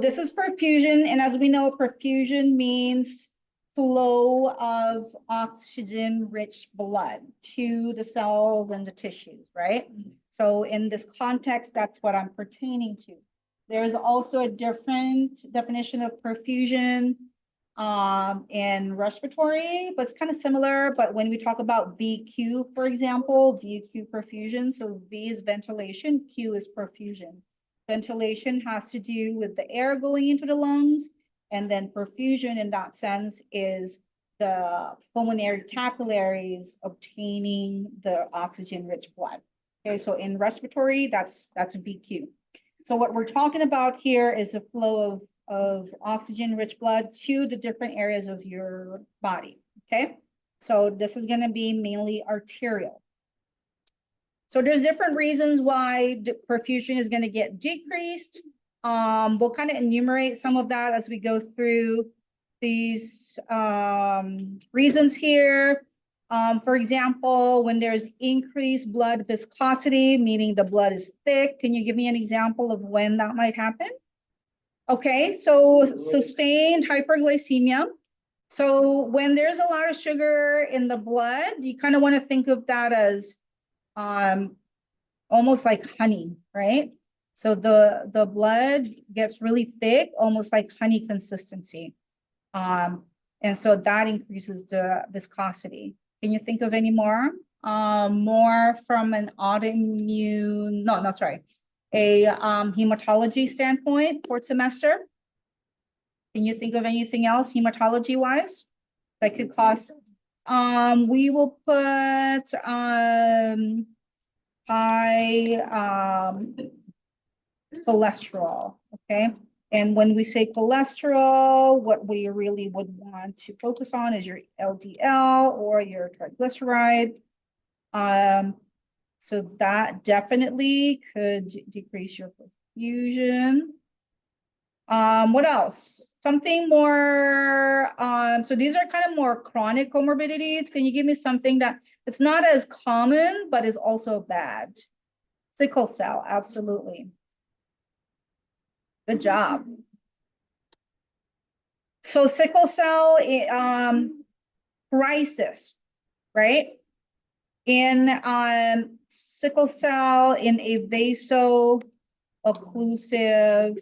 this is perfusion, and as we know, perfusion means flow of oxygen-rich blood to the cells and the tissues, right? So in this context, that's what I'm pertaining to. There's also a different definition of perfusion in respiratory, but it's kind of similar. But when we talk about VQ, for example, VQ perfusion, so V is ventilation, Q is perfusion. Ventilation has to do with the air going into the lungs, and then perfusion in that sense is the pulmonary capillaries obtaining the oxygen-rich blood. Okay, so in respiratory, that's VQ. So what we're talking about here is the flow of oxygen-rich blood to the different areas of your body, okay? So this is gonna be mainly arterial. So there's different reasons why perfusion is gonna get decreased. We'll kind of enumerate some of that as we go through these reasons here. For example, when there's increased blood viscosity, meaning the blood is thick, can you give me an example of when that might happen? Okay, so sustained hyperglycemia. So when there's a lot of sugar in the blood, you kind of want to think of that as almost like honey, right? So the blood gets really thick, almost like honey consistency. And so that increases the viscosity. Can you think of any more? More from an autoimmune, no, sorry, a hematology standpoint, fourth semester? Can you think of anything else hematology-wise that could cause? We will put high cholesterol, okay? And when we say cholesterol, what we really would want to focus on is your LDL or your triglyceride. So that definitely could decrease your perfusion. What else? Something more, so these are kind of more chronic comorbidities. Can you give me something that it's not as common, but is also bad? Sickle cell, absolutely. Good job. So sickle cell crisis, right? In sickle cell in a vaso-occlusive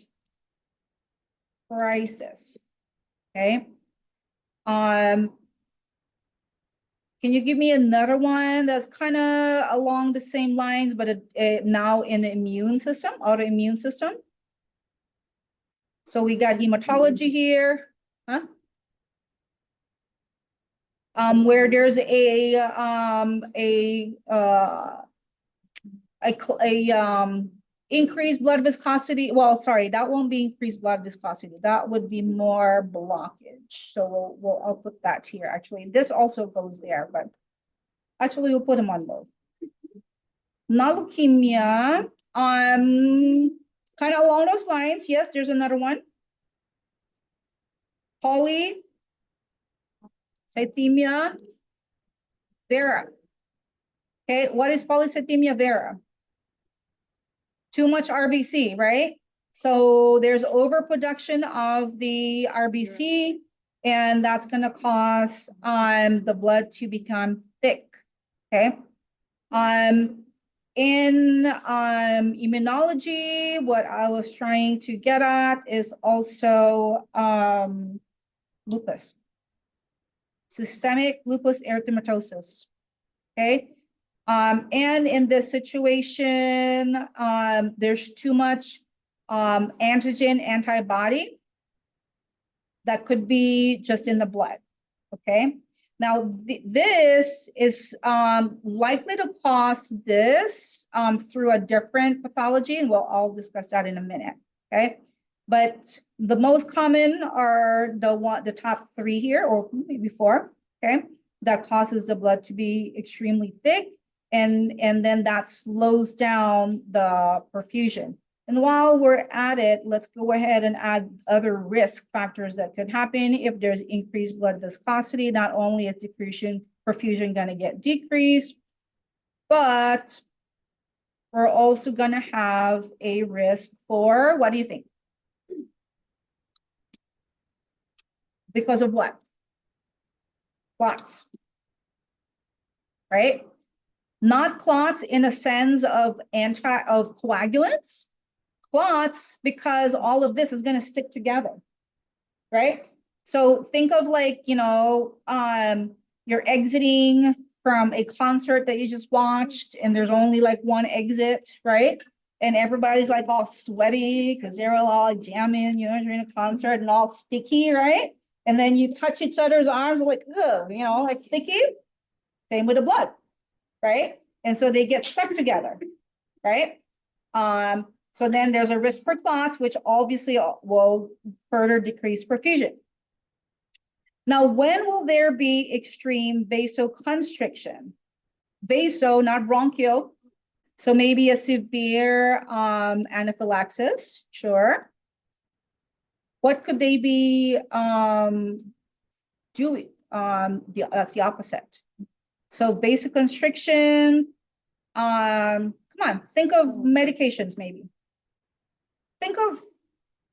crisis, okay? Can you give me another one that's kind of along the same lines, but now in the immune system, autoimmune system? So we got hematology here, huh? Where there's increased blood viscosity. Well, sorry, that won't be increased blood viscosity. That would be more blockage. So I'll put that here. Actually, this also goes there, but actually we'll put them on both. Not leukemia. Kind of along those lines. Yes, there's another one. Polycythemia vera. Okay, what is polycythemia vera? Too much RBC, right? So there's overproduction of the RBC, and that's going to cause the blood to become thick. Okay. In immunology, what I was trying to get at is also lupus, systemic lupus erythematosus. Okay. And in this situation, there's too much antigen antibody that could be just in the blood, okay? Now, this is likely to cause this through a different pathology, and we'll all discuss that in a minute, okay? But the most common are the top three here, or maybe four, okay? That causes the blood to be extremely thick, and then that slows down the perfusion. And while we're at it, let's go ahead and add other risk factors that could happen if there's increased blood viscosity. Not only is perfusion going to get decreased, but we're also going to have a risk for, what do you think? Because of what? Clots, right? Not clots in a sense of coagulants, clots because all of this is going to stick together, right? So think of like, you're exiting from a concert that you just watched and there's only like one exit, right? And everybody's like all sweaty because they're all like jamming, during a concert and all sticky, right? And then you touch each other's arms like, ugh, like sticky. Same with the blood, right? And so they get stuck together, right? So then there's a risk for clots, which obviously will further decrease perfusion. Now, when will there be extreme vasoconstriction? Vaso, not bronchial. So maybe a severe anaphylaxis, sure. What could they be doing? That's the opposite. So vasoconstriction, come on, think of medications maybe. Think of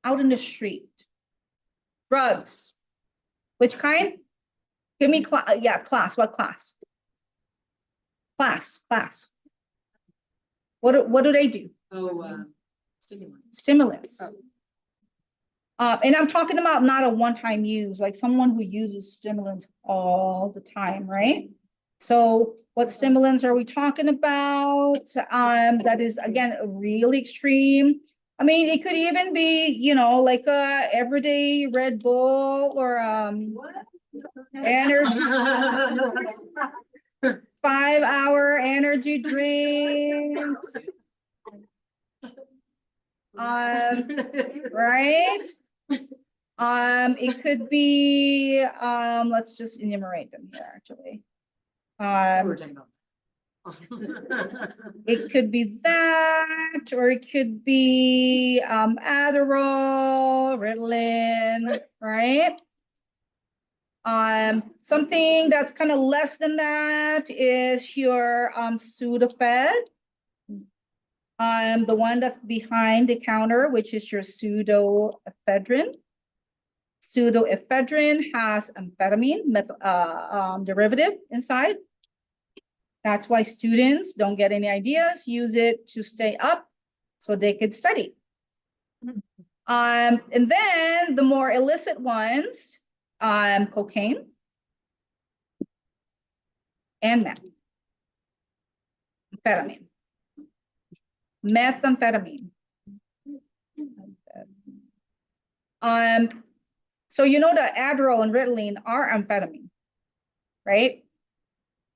out in the street. Drugs. Which kind? Give me class. What class? Class. What do they do? Stimulants. And I'm talking about not a one-time use, like someone who uses stimulants all the time, right? So what stimulants are we talking about? That is, again, really extreme. I mean, it could even be, like a everyday Red Bull or energy 5-hour energy drinks. Right? It could be, let's just enumerate them here, actually. It could be that, or it could be Adderall, Ritalin, right? Something that's kind of less than that is your Sudafed. The one that's behind the counter, which is your pseudoephedrine. Pseudoephedrine has amphetamine derivative inside. That's why students don't get any ideas, use it to stay up so they could study. And then the more illicit ones, cocaine and methamphetamine. So the Adderall and Ritalin are amphetamine, right?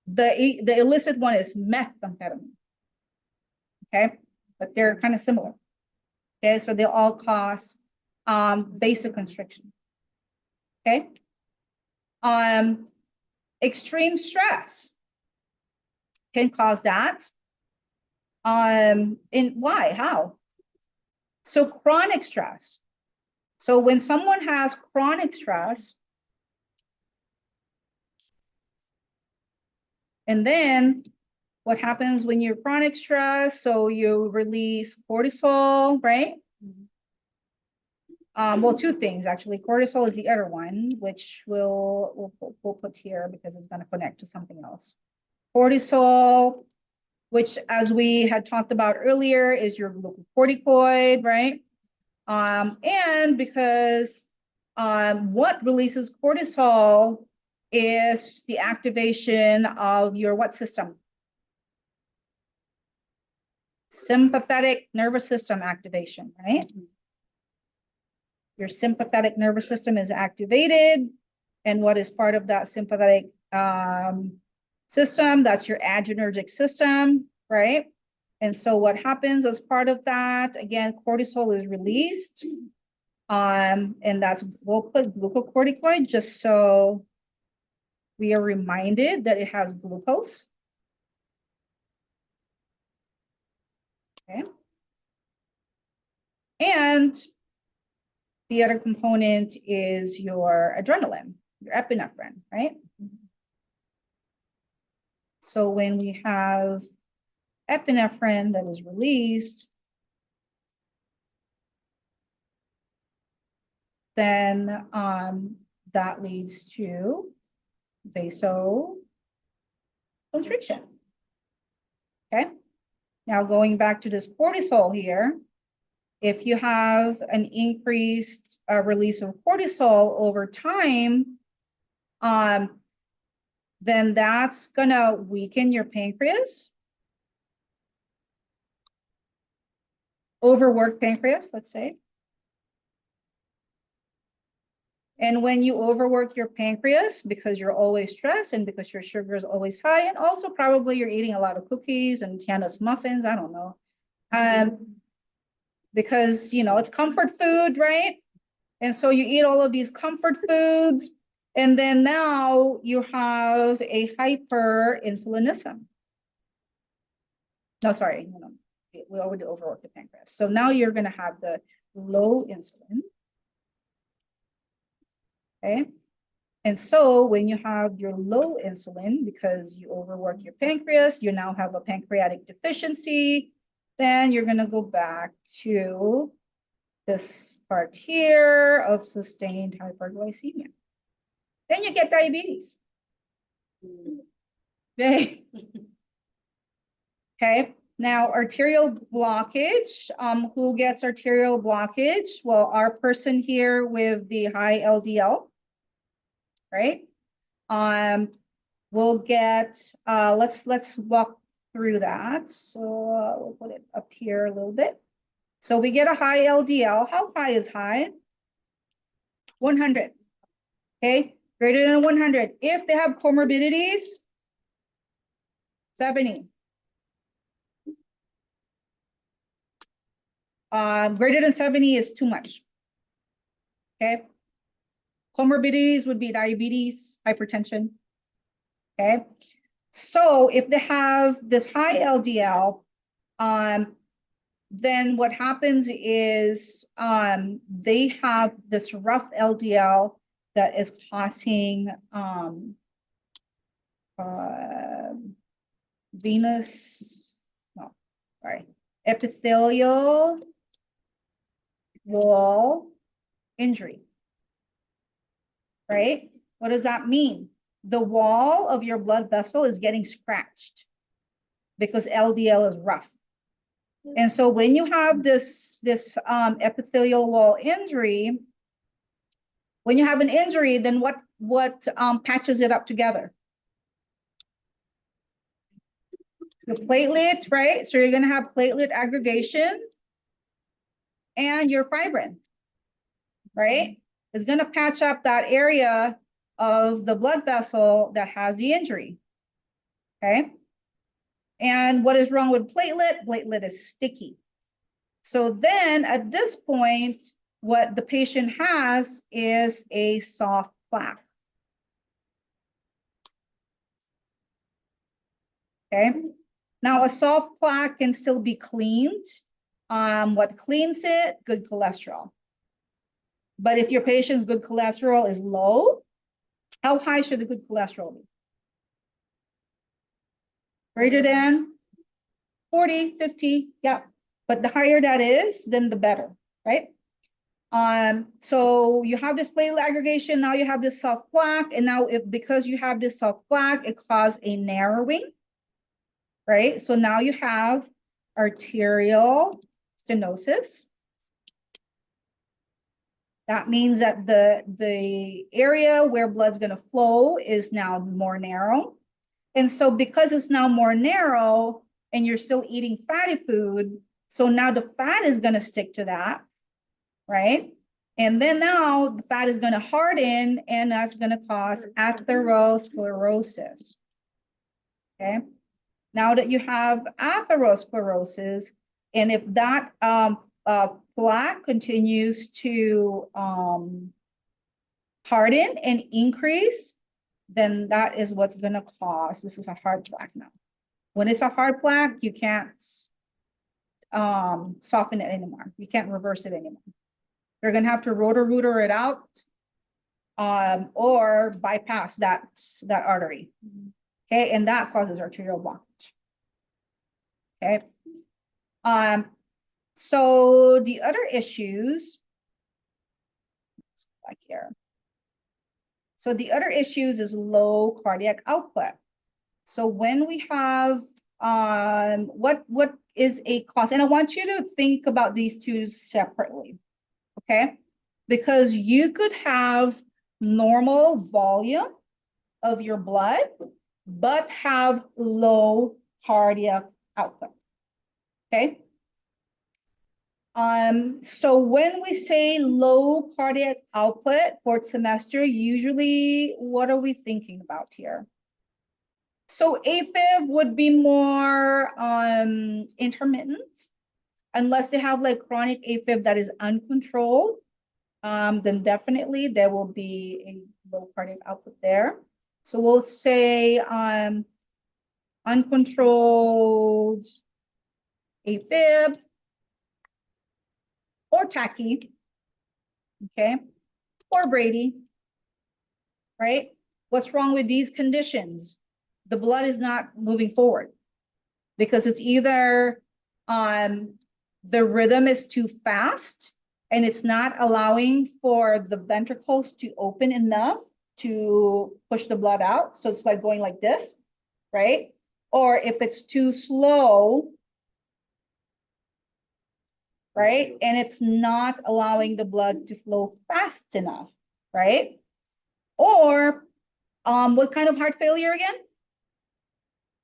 The illicit one is methamphetamine, okay? But they're kind of similar, okay? So they all cause vasoconstriction, okay? Extreme stress can cause that. And why? How? So chronic stress. So when someone has chronic stress, and then what happens when you're chronic stress? So you release cortisol, right? Well, two things actually. Cortisol is the other one, which we'll put here because it's going to connect to something else. Cortisol, which as we had talked about earlier, is your glucocorticoid, right? And because what releases cortisol is the activation of your what system? Sympathetic nervous system activation, right? Your sympathetic nervous system is activated. And what is part of that sympathetic system? That's your adrenergic system, right? And so what happens as part of that, again, cortisol is released. And that's glucocorticoid, just so we are reminded that it has glucose. Okay. And the other component is your adrenaline, your epinephrine, right? So when we have epinephrine that is released, then that leads to vasoconstriction. Okay. Now going back to this cortisol here, if you have an increased release of cortisol over time, then that's gonna weaken your pancreas, overwork pancreas, let's say. And when you overwork your pancreas, because you're always stressed and because your sugar is always high, and also probably you're eating a lot of cookies and Tiana's muffins, I don't know. Because, you know, it's comfort food, right? And so you eat all of these comfort foods, and then now you have a hyperinsulinism. No, sorry, no, we already overworked the pancreas. So now you're going to have the low insulin. Okay. And so when you have your low insulin, because you overwork your pancreas, you now have a pancreatic deficiency, then you're going to go back to this part here of sustained hyperglycemia. Then you get diabetes. Okay. Okay. Now, arterial blockage. Who gets arterial blockage? Well, our person here with the high LDL, right? We'll get, let's walk through that. So we'll put it up here a little bit. So we get a high LDL. How high is high? 100. Okay, greater than 100. If they have comorbidities, 70. Greater than 70 is too much. Okay. Comorbidities would be diabetes, hypertension. Okay. So if they have this high LDL, then what happens is they have this rough LDL that is causing epithelial wall injury, right? What does that mean? The wall of your blood vessel is getting scratched because LDL is rough. And so when you have this epithelial wall injury, when you have an injury, then what patches it up together? The platelet, right? So you're going to have platelet aggregation and your fibrin, right? It's going to patch up that area of the blood vessel that has the injury, okay? And what is wrong with platelet? Platelet is sticky. So then at this point, what the patient has is a soft plaque. Okay. Now a soft plaque can still be cleaned. What cleans it? Good cholesterol. But if your patient's good cholesterol is low, how high should the good cholesterol be? Greater than 40, 50, yeah. But the higher that is, then the better, right? So you have this platelet aggregation, now you have this soft plaque, and now because you have this soft plaque, it caused a narrowing, right? So now you have arterial stenosis. That means that the area where blood's going to flow is now more narrow. And so because it's now more narrow and you're still eating fatty food, so now the fat is going to stick to that, right? And then now the fat is going to harden, and that's going to cause atherosclerosis. Okay. Now that you have atherosclerosis, and if that plaque continues to harden and increase, then that is what's going to cause, this is a hard plaque now. When it's a hard plaque, you can't soften it anymore. You can't reverse it anymore. You're going to have to rotor-rooter it out or bypass that artery. Okay, and that causes arterial blockage. Okay. So the other issues, back here. So the other issues is low cardiac output. So when we have, what is a cause? And I want you to think about these two separately, okay? Because you could have normal volume of your blood, but have low cardiac output, okay? So when we say low cardiac output for semester, usually what are we thinking about here? So AFib would be more intermittent, unless they have like chronic AFib that is uncontrolled, then definitely there will be a low cardiac output there. So we'll say uncontrolled AFib or tachy, okay, or Brady, right? What's wrong with these conditions? The blood is not moving forward because it's either the rhythm is too fast and it's not allowing for the ventricles to open enough to push the blood out. So it's like going like this, right? Or if it's too slow, right? And it's not allowing the blood to flow fast enough, right? Or what kind of heart failure again?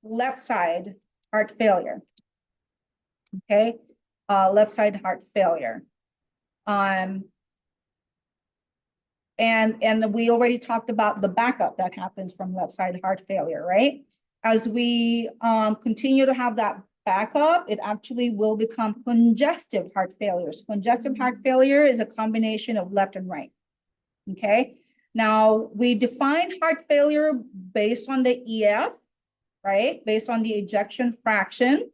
Left side heart failure, okay? Left side heart failure. And we already talked about the backup that happens from left side heart failure, right? As we continue to have that backup, it actually will become congestive heart failures. Congestive heart failure is a combination of left and right, okay? Now, we define heart failure based on the EF, right? Based on the ejection fraction.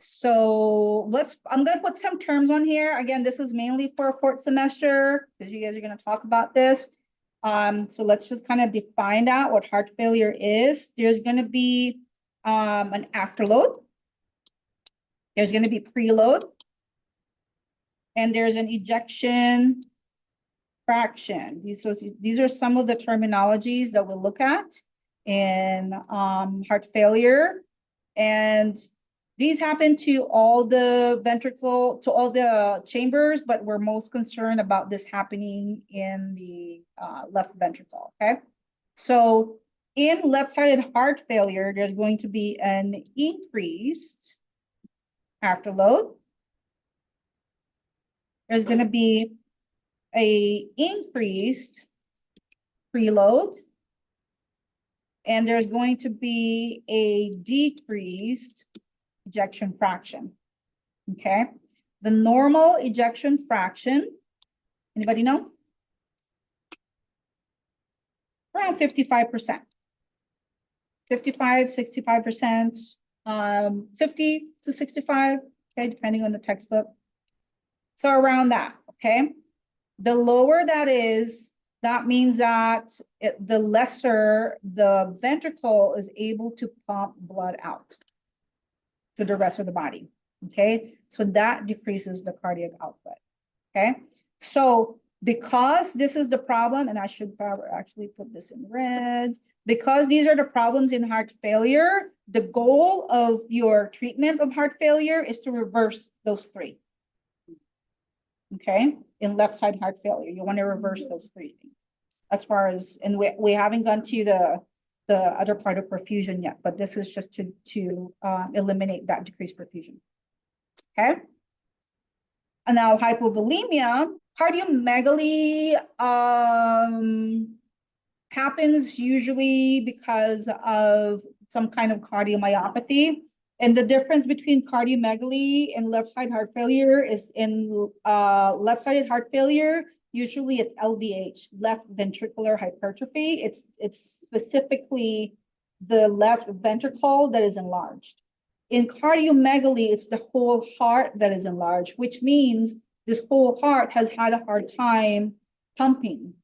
So I'm gonna put some terms on here. Again, this is mainly for a fourth semester because you guys are gonna talk about this. So let's just kind of define that, what heart failure is. There's gonna be an afterload. There's gonna be preload. And there's an ejection fraction. These are some of the terminologies that we'll look at in heart failure. And these happen to all the chambers, but we're most concerned about this happening in the left ventricle, okay? So in left-sided heart failure, there's going to be an increased afterload. There's going to be a increased preload. And there's going to be a decreased ejection fraction, okay? The normal ejection fraction, anybody know? Around 55%. 55, 65%, 50 to 65, okay, depending on the textbook. So around that, okay? The lower that is, that means that the lesser the ventricle is able to pump blood out to the rest of the body, okay? So that decreases the cardiac output, okay? So because this is the problem, and I should probably actually put this in red, because these are the problems in heart failure, the goal of your treatment of heart failure is to reverse those three, okay? In left side heart failure, you want to reverse those three things. As far as, and we haven't gone to the other part of perfusion yet, but this is just to eliminate that decreased perfusion, okay? And now hypovolemia, cardiomegaly happens usually because of some kind of cardiomyopathy. And the difference between cardiomegaly and left side heart failure is in left-sided heart failure, usually it's LVH, left ventricular hypertrophy. It's specifically the left ventricle that is enlarged. In cardiomegaly, it's the whole heart that is enlarged, which means this whole heart has had a hard time pumping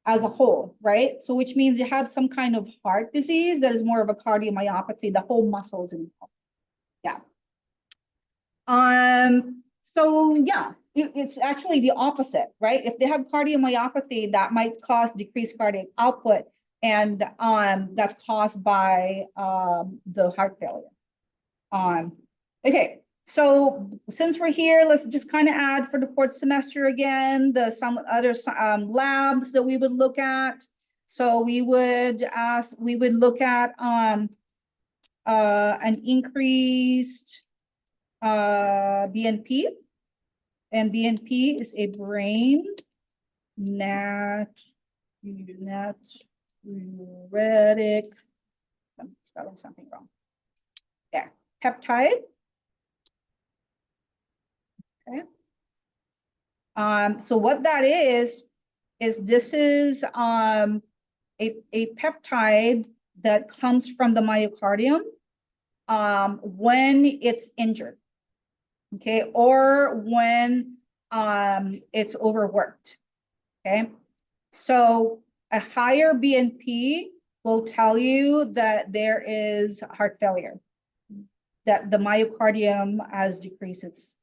as a whole, right? So which means you have some kind of heart disease that is more of a cardiomyopathy, the whole muscles involved. Yeah. So yeah, it's actually the opposite, right? If they have cardiomyopathy, that might cause decreased cardiac output, and that's caused by the heart failure. Okay, so since we're here, let's just kind of add for the fourth semester again, some other labs that we would look at. So we would look at an increased BNP, and BNP is a brain natriuretic, I'm spelling something wrong. Yeah, peptide. Okay. So what that is this is a peptide that comes from the myocardium when it's injured, okay, or when it's overworked, okay? So a higher BNP will tell you that there is heart failure, that the myocardium has decreased its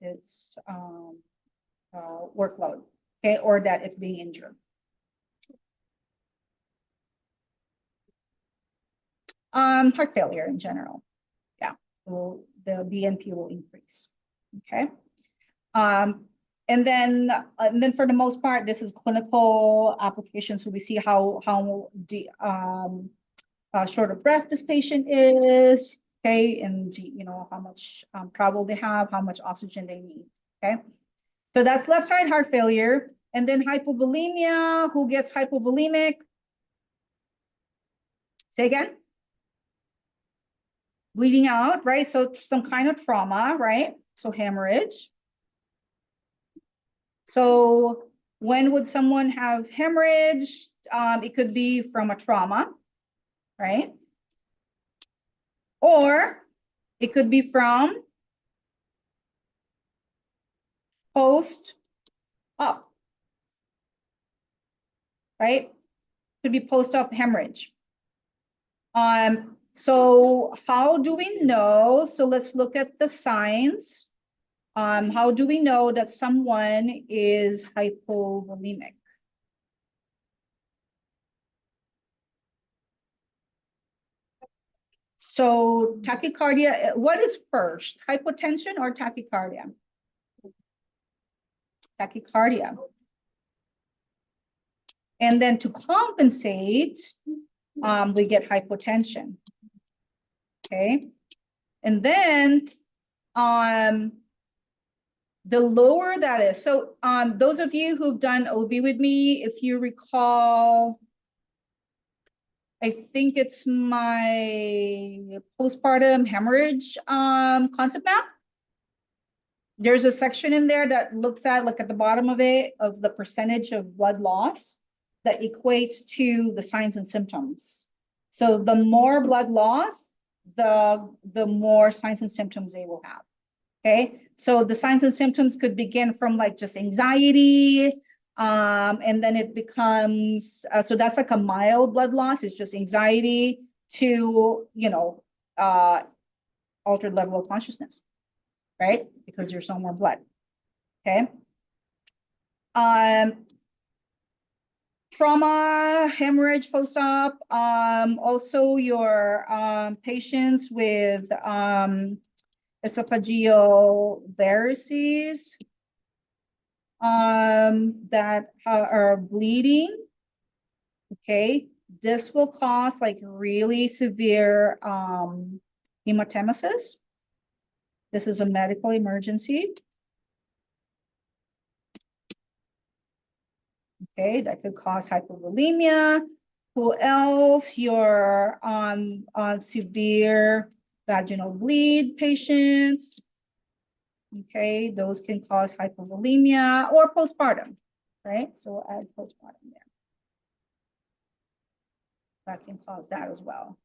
workload, okay, or that it's being injured. Heart failure in general, yeah, the BNP will increase, okay. And then for the most part, this is clinical application. So we see how short of breath this patient is, okay, and how much travel they have, how much oxygen they need, okay. So that's left side heart failure. And then hypovolemia. Who gets hypovolemic? Say again. Bleeding out, right? So some kind of trauma, right? So hemorrhage. So when would someone have hemorrhage? It could be from a trauma, right? Or it could be from post-op, right? Could be post-op hemorrhage. So how do we know? So let's look at the signs. How do we know that someone is hypovolemic? So tachycardia, what is first, hypotension or tachycardia? Tachycardia. And then to compensate, we get hypotension. Okay. And then the lower that is, so those of you who've done OB with me, if you recall, I think it's my postpartum hemorrhage concept map. There's a section in there that looks at, like at the bottom of it, of the percentage of blood loss that equates to the signs and symptoms. So the more blood loss, the more signs and symptoms they will have. Okay, so the signs and symptoms could begin from like just anxiety, and then it becomes, so that's like a mild blood loss, it's just anxiety to, altered level of consciousness, right? Because there's no more blood, okay? Trauma, hemorrhage post-op, also your patients with esophageal varices that are bleeding, okay? This will cause like really severe hematemesis. This is a medical emergency. Okay, that could cause hypovolemia. Who else? Your severe vaginal bleed patients. Okay, those can cause hypovolemia or postpartum, right? So we'll add postpartum there. That can cause that as well.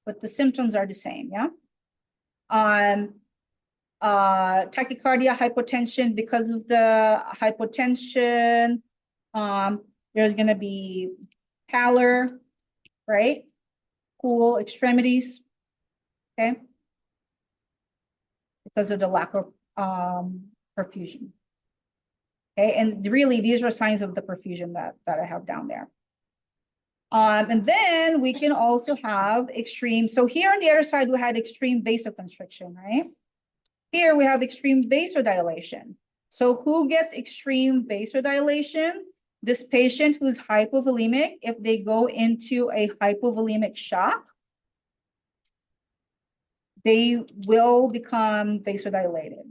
But the symptoms are the same, yeah? Tachycardia, hypotension, because of the hypotension, there's gonna be pallor, right? Cool extremities, okay? because of the lack of perfusion. Okay, and really these are signs of the perfusion that I have down there. And then we can also have extreme. So here on the other side, we had extreme vasoconstriction, right? Here we have extreme vasodilation. So who gets extreme vasodilation? This patient who's hypovolemic, if they go into a hypovolemic shock, they will become vasodilated.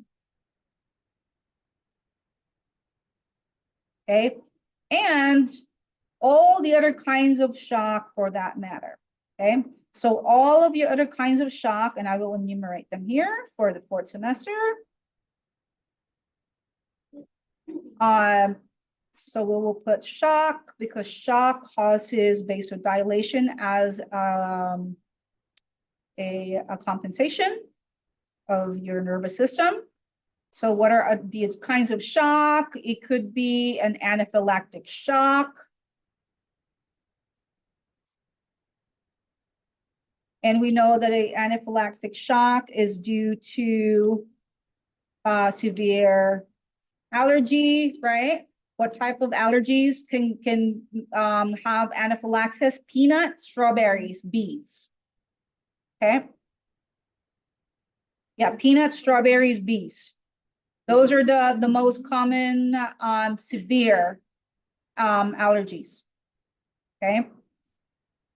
Okay, and all the other kinds of shock for that matter. Okay, so all of your other kinds of shock, and I will enumerate them here for the 4th semester. So we will put shock because shock causes vasodilation as a compensation of your nervous system. So what are the kinds of shock? It could be an anaphylactic shock. And we know that an anaphylactic shock is due to severe allergy, right? What type of allergies can have anaphylaxis? Peanut, strawberries, bees. Okay. Yeah, peanuts, strawberries, bees. Those are the most common severe allergies. Okay.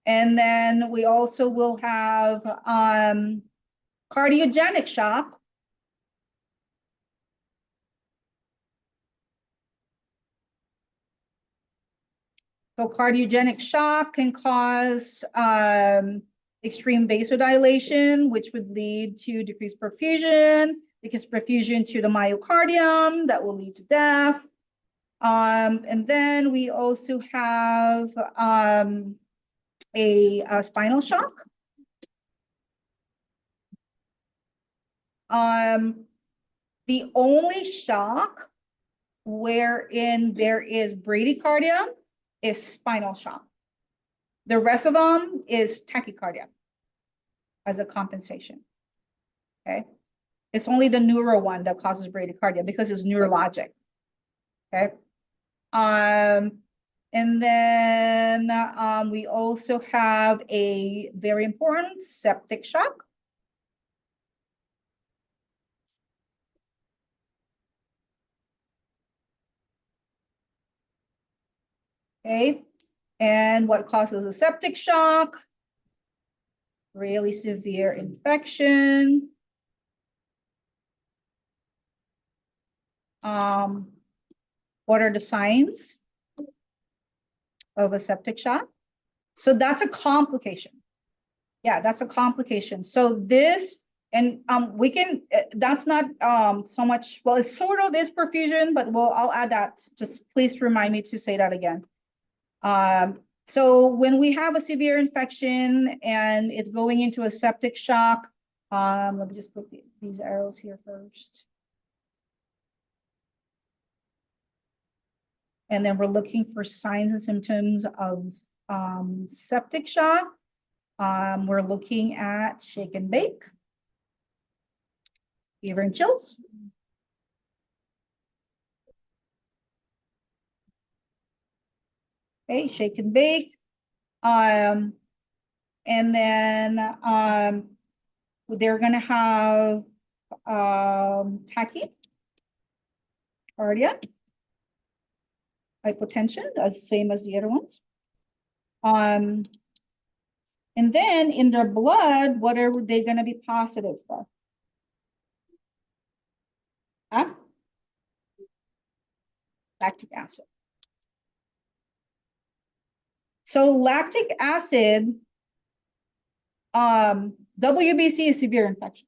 And then we also will have cardiogenic shock. So cardiogenic shock can cause extreme vasodilation, which would lead to decreased perfusion, decreased perfusion to the myocardium, that will lead to death. And then we also have a spinal shock. The only shock wherein there is bradycardia is spinal shock. The rest of them is tachycardia as a compensation. Okay. It's only the neuro one that causes bradycardia because it's neurologic. Okay. And then we also have a very important septic shock. Okay. And what causes a septic shock? Really severe infection. What are the signs of a septic shock? So that's a complication. Yeah, that's a complication. So this, and we can, that's not so much, well, it sort of is perfusion, but I'll add that. Just please remind me to say that again. So when we have a severe infection and it's going into a septic shock, let me just put these arrows here first. And then we're looking for signs and symptoms of septic shock. We're looking at shake and bake, fever and chills. Okay, shake and bake. And then they're gonna have tachycardia, hypotension, as same as the other ones. And then in their blood, what are they gonna be positive for? Huh? Lactic acid. So lactic acid, WBC is severe infection,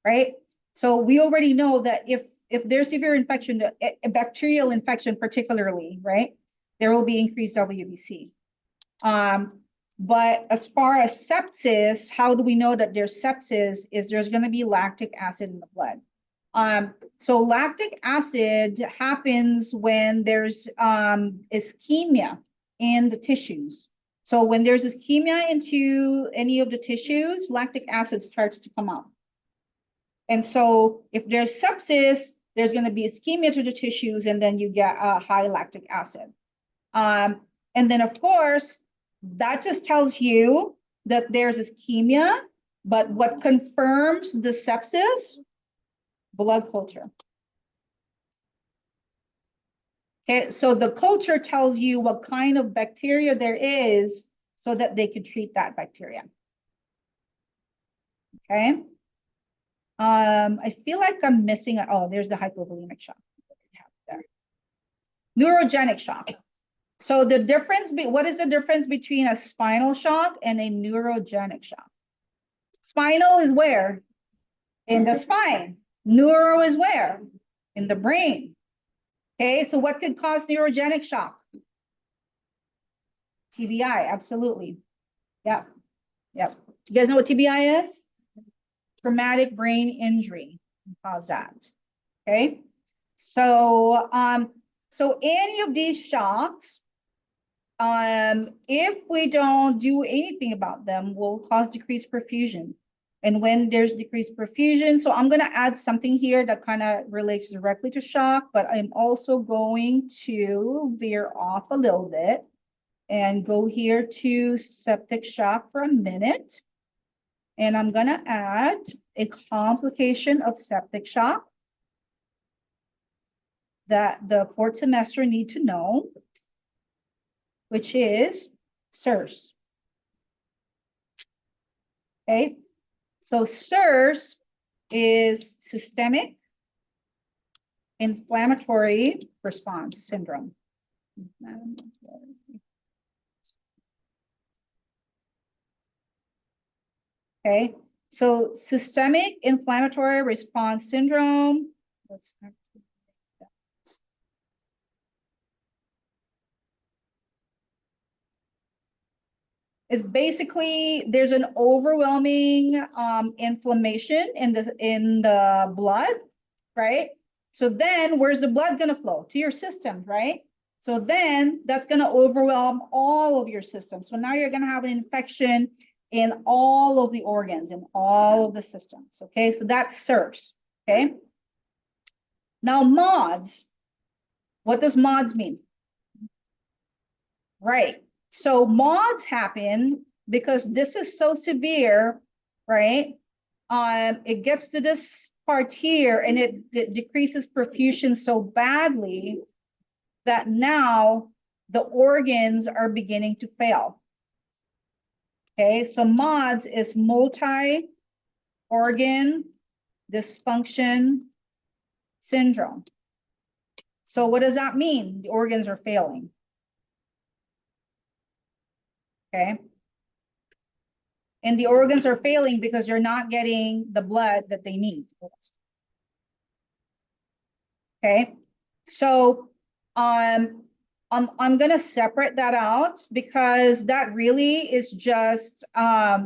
right? So we already know that if there's severe infection, a bacterial infection particularly, right, there will be increased WBC. But as far as sepsis, how do we know that there's sepsis? Is there's going to be lactic acid in the blood. So lactic acid happens when there's ischemia in the tissues. So when there's ischemia into any of the tissues, lactic acid starts to come out. And so if there's sepsis, there's going to be ischemia to the tissues, and then you get a high lactic acid. And then, of course, that just tells you that there's ischemia, but what confirms the sepsis? Blood culture. Okay, so the culture tells you what kind of bacteria there is so that they could treat that bacteria. Okay. I feel like I'm missing, oh, there's the hypovolemic shock. There. Neurogenic shock. So the difference, what is the difference between a spinal shock and a neurogenic shock? Spinal is where? In the spine. Neuro is where? In the brain. Okay, so what could cause neurogenic shock? TBI, absolutely. Yep, yep. You guys know what TBI is? Traumatic brain injury can cause that. Okay, so so any of these shocks, if we don't do anything about them, will cause decreased perfusion. And when there's decreased perfusion, so I'm going to add something here that kind of relates directly to shock, but I'm also going to veer off a little bit and go here to septic shock for a minute. And I'm going to add a complication of septic shock that the fourth semester need to know, which is SIRS. Okay, so SIRS is systemic inflammatory response syndrome. Okay, so systemic inflammatory response syndrome. Let's is basically there's an overwhelming inflammation in the blood, right? So then where's the blood going to flow? To your systems, right? So then that's going to overwhelm all of your systems. So now you're going to have an infection in all of the organs, in all of the systems. Okay, so that's SIRS. Okay. Now MODS. What does MODS mean? Right. So MODS happen because this is so severe, right? It gets to this part here and it decreases perfusion so badly that now the organs are beginning to fail. Okay, so MODS is multi-organ dysfunction syndrome. So what does that mean? The organs are failing. Okay. And the organs are failing because you're not getting the blood that they need. Okay. So I'm going to separate that out because that really is just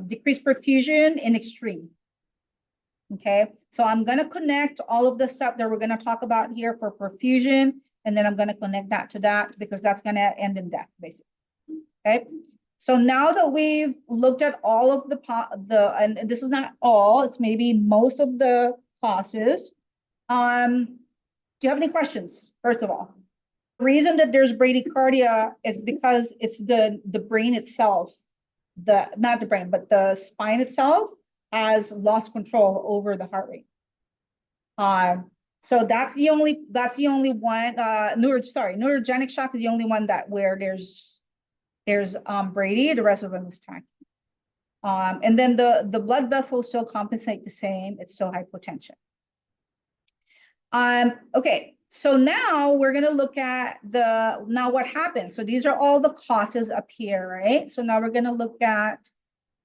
decreased perfusion in extreme. Okay. So I'm going to connect all of the stuff that we're going to talk about here for perfusion. And then I'm going to connect that to that because that's going to end in death, basically. Okay. So now that we've looked at all of and this is not all, it's maybe most of the causes. Do you have any questions, first of all? The reason that there's bradycardia is because it's the brain itself, not the brain, but the spine itself has lost control over the heart rate. So that's the only one, neurogenic shock is the only one that where there's Brady, the rest of them is tachy. And then the blood vessels still compensate the same, it's still hypotension. Okay, so now we're gonna look at now what happens. So these are all the causes up here, right? So now we're gonna look at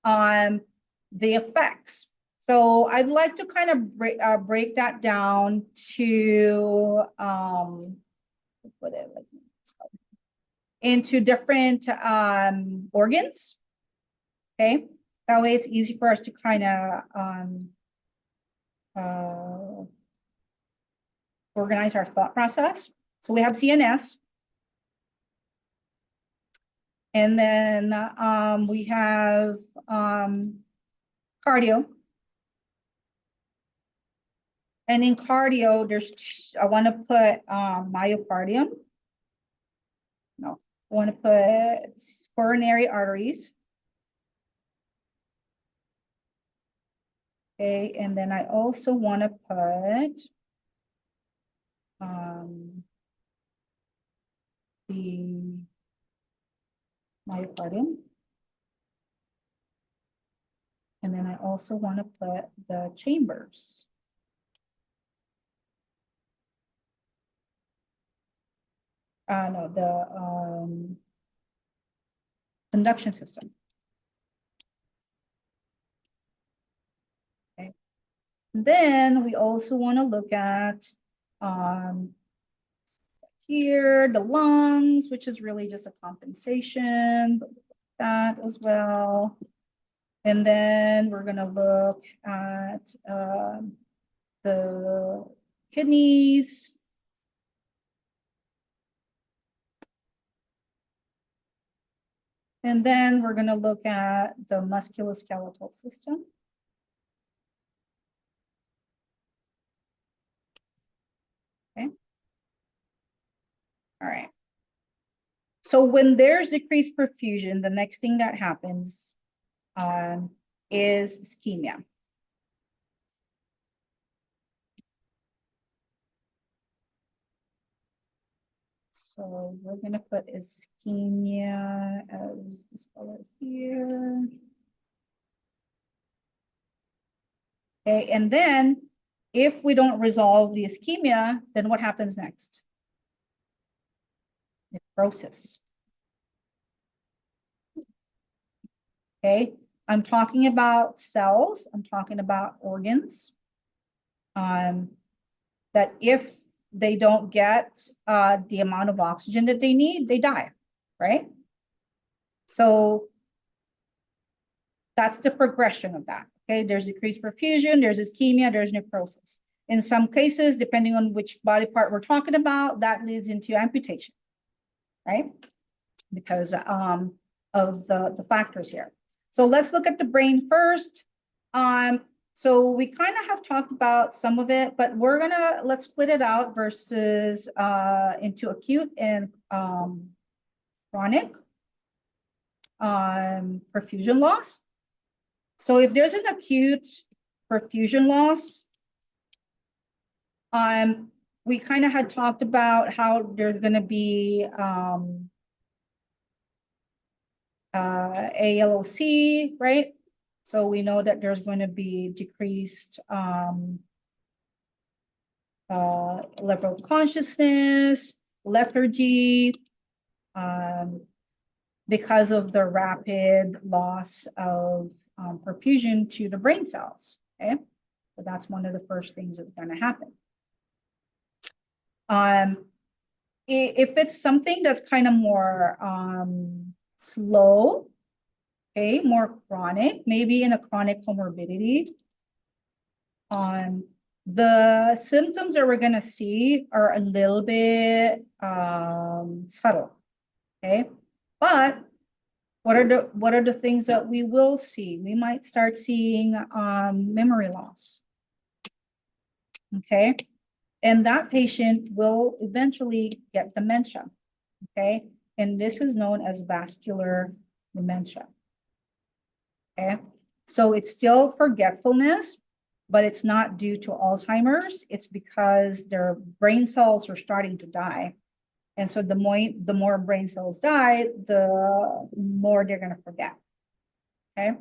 the effects. So I'd like to kind of break that down to into different organs. Okay, that way it's easy for us to kind of organize our thought process. So we have CNS. And then we have cardio. And in cardio, I want to put myocardium. No, I want to put coronary arteries. Okay, and then I also want to put the myocardium. And then I also want to put the chambers. No, the conduction system. Okay. Then we also want to look at here the lungs, which is really just a compensation, but that as well. And then we're going to look at the kidneys. And then we're going to look at the musculoskeletal system. Okay. All right. So when there's decreased perfusion, the next thing that happens is ischemia. So we're going to put ischemia as this color here. Okay, and then if we don't resolve the ischemia, then what happens next? Necrosis. Okay, I'm talking about cells, I'm talking about organs. That if they don't get the amount of oxygen that they need, they die, right? So that's the progression of that. Okay, there's decreased perfusion, there's ischemia, there's necrosis. In some cases, depending on which body part we're talking about, that leads into amputation, right? Because of the factors here. So let's look at the brain first. So we kind of have talked about some of it, but let's split it out versus into acute and chronic perfusion loss. So if there's an acute perfusion loss, we kind of had talked about how there's going to be ALOC, right? So we know that there's going to be decreased level of consciousness, lethargy, because of the rapid loss of perfusion to the brain cells, okay? So that's one of the first things that's going to happen. If it's something that's kind of more slow, okay, more chronic, maybe in a chronic comorbidity, the symptoms that we're going to see are a little bit subtle, okay? But what are the things that we will see? We might start seeing memory loss, okay? And that patient will eventually get dementia, okay? And this is known as vascular dementia, okay? So it's still forgetfulness, but it's not due to Alzheimer's. It's because their brain cells are starting to die. And so the more brain cells die, the more they're going to forget, okay?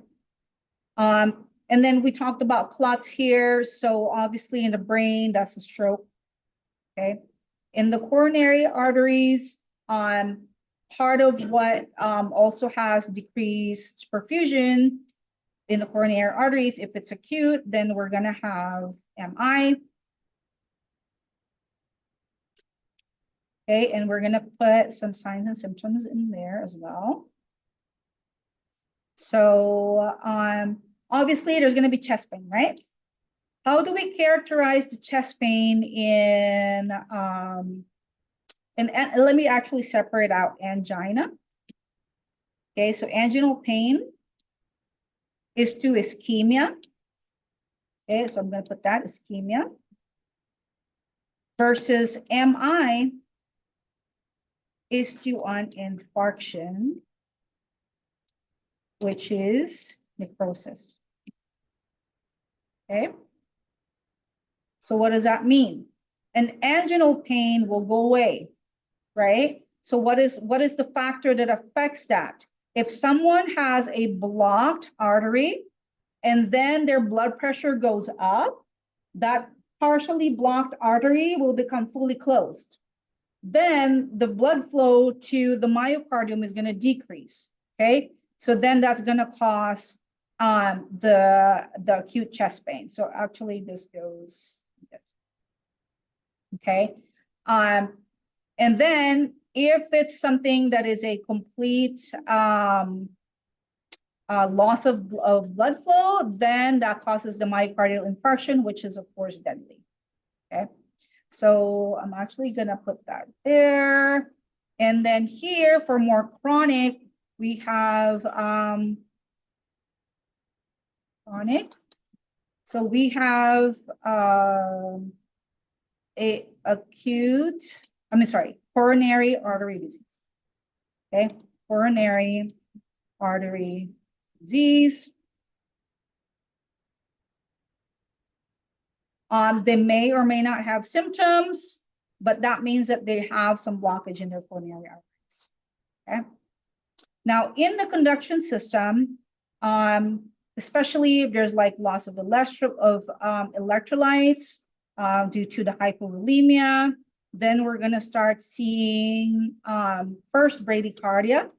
And then we talked about clots here. So obviously in the brain, that's a stroke, okay? In the coronary arteries, part of what also has decreased perfusion in the coronary arteries, if it's acute, then we're going to have MI. Okay, and we're going to put some signs and symptoms in there as well. So obviously there's going to be chest pain, right? How do we characterize the chest pain in, and let me actually separate out angina. Okay, so anginal pain is to ischemia. Okay, so I'm going to put that ischemia. versus MI is due on infarction, which is necrosis. Okay. So what does that mean? An anginal pain will go away, right? So what is the factor that affects that? If someone has a blocked artery and then their blood pressure goes up, that partially blocked artery will become fully closed. Then the blood flow to the myocardium is going to decrease. Okay, so then that's going to cause the acute chest pain. So actually, this goes. Okay, and then if it's something that is a complete loss of blood flow, then that causes the myocardial infarction, which is of course deadly. Okay. So I'm actually gonna put that there. And then here for more chronic, we have chronic. So we have coronary artery disease. Okay, coronary artery disease. They may or may not have symptoms, but that means that they have some blockage in their coronary arteries. Okay. Now, in the conduction system, especially if there's like loss of electrolytes due to the hypovolemia, then we're going to start seeing first bradycardia.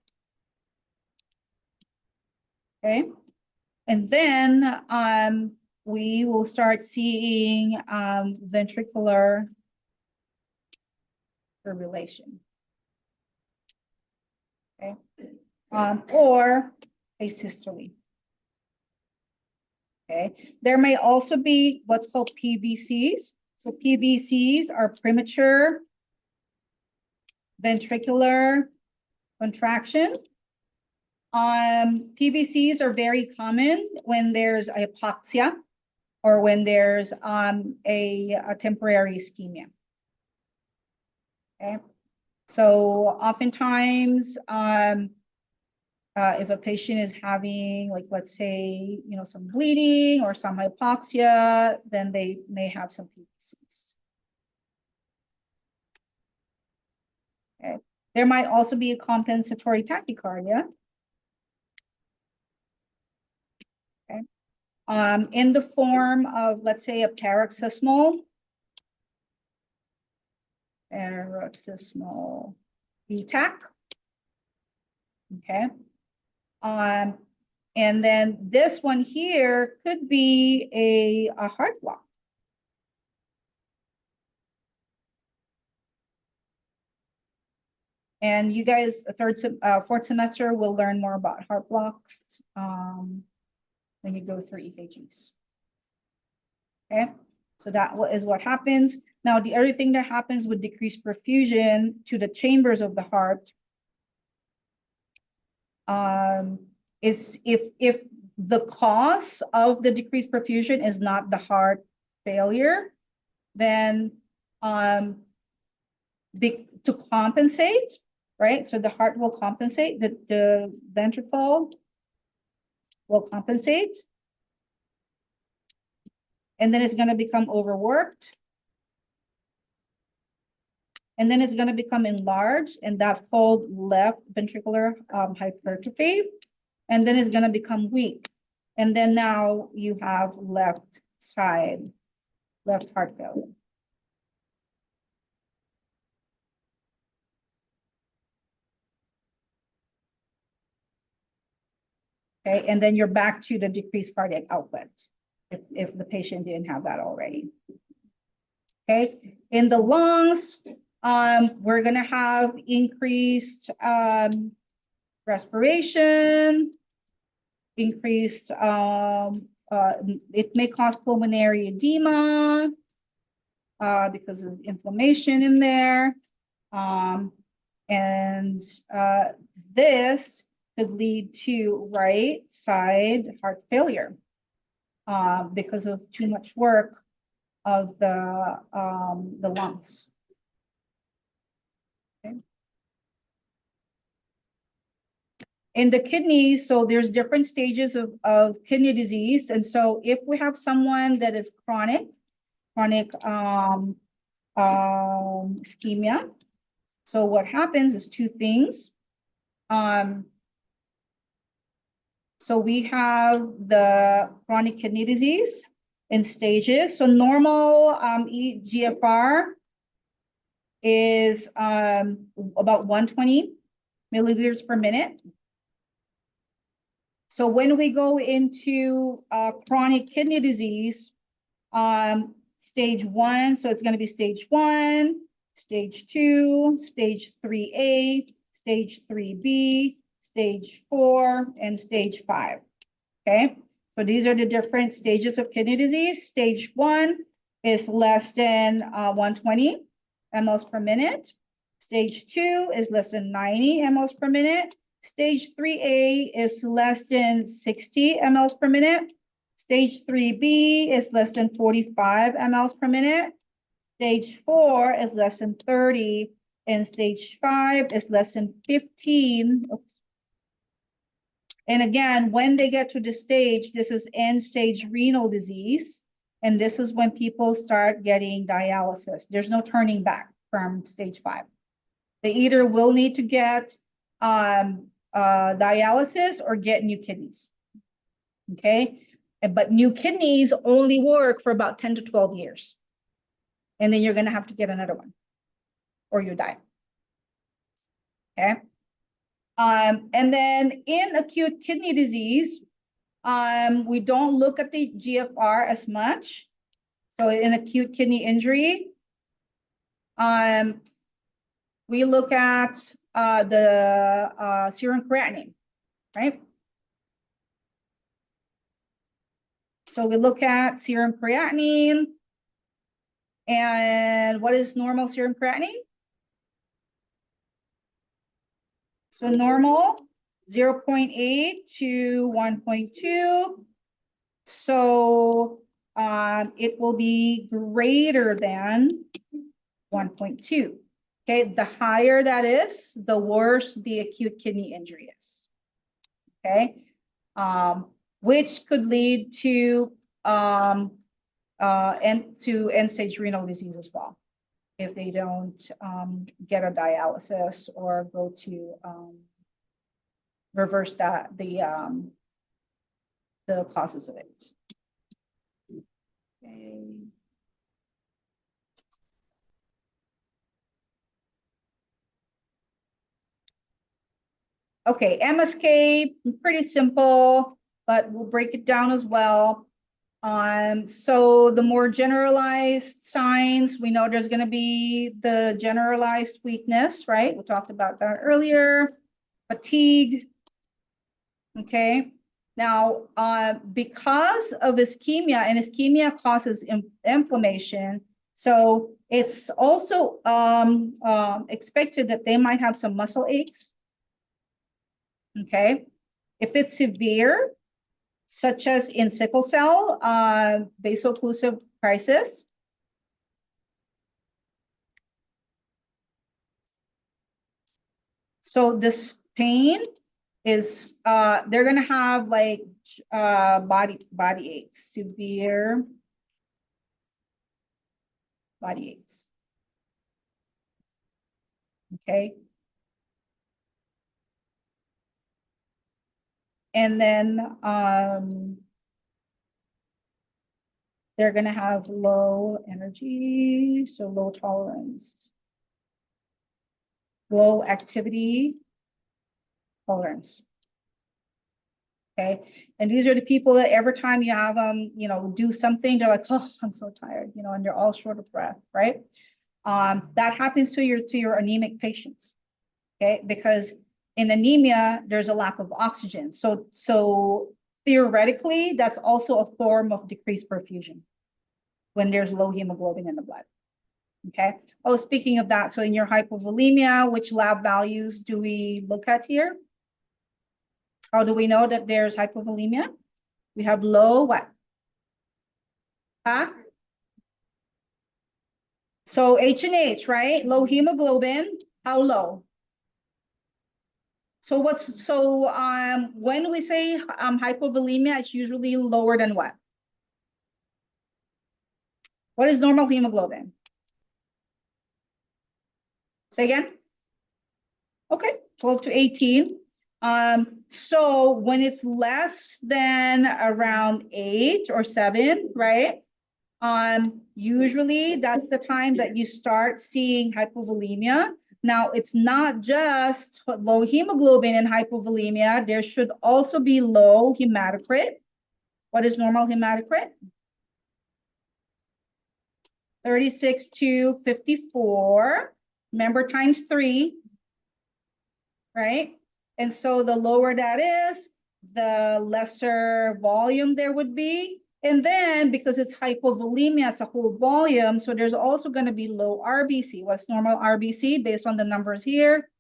Okay. And then we will start seeing ventricular fibrillation. Okay. Or asystole. Okay. There may also be what's called PVCs. So PVCs are premature ventricular contraction. PVCs are very common when there's hypoxia or when there's a temporary ischemia. Okay, so oftentimes if a patient is having, like, let's say, some bleeding or some hypoxia, then they may have some PVCs. Okay, there might also be a compensatory tachycardia. Okay. In the form of, let's say, a paroxysmal VTAC. Okay. And then this one here could be a heart block. And you guys, fourth semester will learn more about heart blocks when you go through EKGs. Okay, so that is what happens. Now, the other thing that happens with decreased perfusion to the chambers of the heart is if the cause of the decreased perfusion is not the heart failure, then to compensate, right? So the heart will compensate, the ventricle will compensate, and then it's going to become overworked. And then it's going to become enlarged, and that's called left ventricular hypertrophy. And then it's going to become weak. And then now you have left heart failure. Okay, and then you're back to the decreased cardiac output if the patient didn't have that already. Okay, in the lungs, we're going to have increased respiration, increased, it may cause pulmonary edema because of inflammation in there. And this could lead to right side heart failure because of too much work the lungs. Okay. In the kidneys, so there's different stages of kidney disease. And so if we have someone that is chronic ischemia, so what happens is two things. So we have the chronic kidney disease in stages. So normal GFR is about 120 milliliters per minute. So when we go into chronic kidney disease, stage 1, so it's going to be stage 1, stage 2, stage 3A, stage 3B, stage 4, and stage 5. Okay, so these are the different stages of kidney disease. Stage 1 is less than 120 mLs per minute. Stage 2 is less than 90 mLs per minute. Stage 3A is less than 60 mLs per minute. Stage 3B is less than 45 mLs per minute. Stage 4 is less than 30, and stage 5 is less than 15. Oops. And again, when they get to this stage, this is end-stage renal disease, and this is when people start getting dialysis. There's no turning back from stage 5. They either will need to get dialysis or get new kidneys. Okay, but new kidneys only work for about 10 to 12 years. And then you're going to have to get another one or you die. Okay. And then in acute kidney disease, we don't look at the GFR as much. So in acute kidney injury, we look at the serum creatinine, right? So we look at serum creatinine. And what is normal serum creatinine? So normal, 0.8 to 1.2. So it will be greater than 1.2. Okay, the higher that is, the worse the acute kidney injury is. Okay, which could lead to end-stage renal disease as well, if they don't get a dialysis or go to reverse the causes of it. Okay. Okay, MSK, pretty simple, but we'll break it down as well. So the more generalized signs, we know there's going to be the generalized weakness, right? We talked about that earlier. Fatigue. Okay. Now, because of ischemia, and ischemia causes inflammation, so it's also expected that they might have some muscle aches. Okay. If it's severe, such as in sickle cell, vaso-occlusive crisis. So this pain is, they're gonna have like body aches, severe body aches. Okay. And then they're going to have low energy, so low tolerance, low activity tolerance. Okay. And these are the people that every time you have them, you know, do something, they're like, oh, I'm so tired, you know, and they're all short of breath, right? That happens to your anemic patients. Okay. Because in anemia, there's a lack of oxygen. So theoretically, that's also a form of decreased perfusion when there's low hemoglobin in the blood. Okay. Oh, speaking of that, so in your hypovolemia, which lab values do we look at here? How do we know that there's hypovolemia? We have low what? Huh? So H&H, right? Low hemoglobin, how low? So when we say hypovolemia, it's usually lower than what? What is normal hemoglobin? Say again? Okay, 12 to 18. So when it's less than around 8 or 7, right? Usually that's the time that you start seeing hypovolemia. Now, it's not just low hemoglobin and hypovolemia. There should also be low hematocrit. What is normal hematocrit? 36 to 54. Remember, times 3, right? And so the lower that is, the lesser volume there would be. And then because it's hypovolemia, it's a whole volume. So there's also going to be low RBC. What's normal RBC based on the numbers here?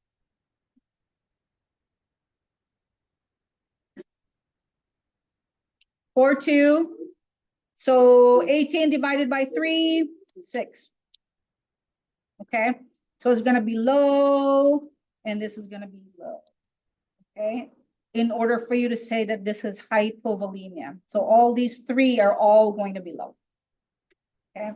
Or 2. So 18 divided by 3, 6. Okay. So it's going to be low and this is going to be low. Okay. In order for you to say that this is hypovolemia. So all these 3 are all going to be low. Okay.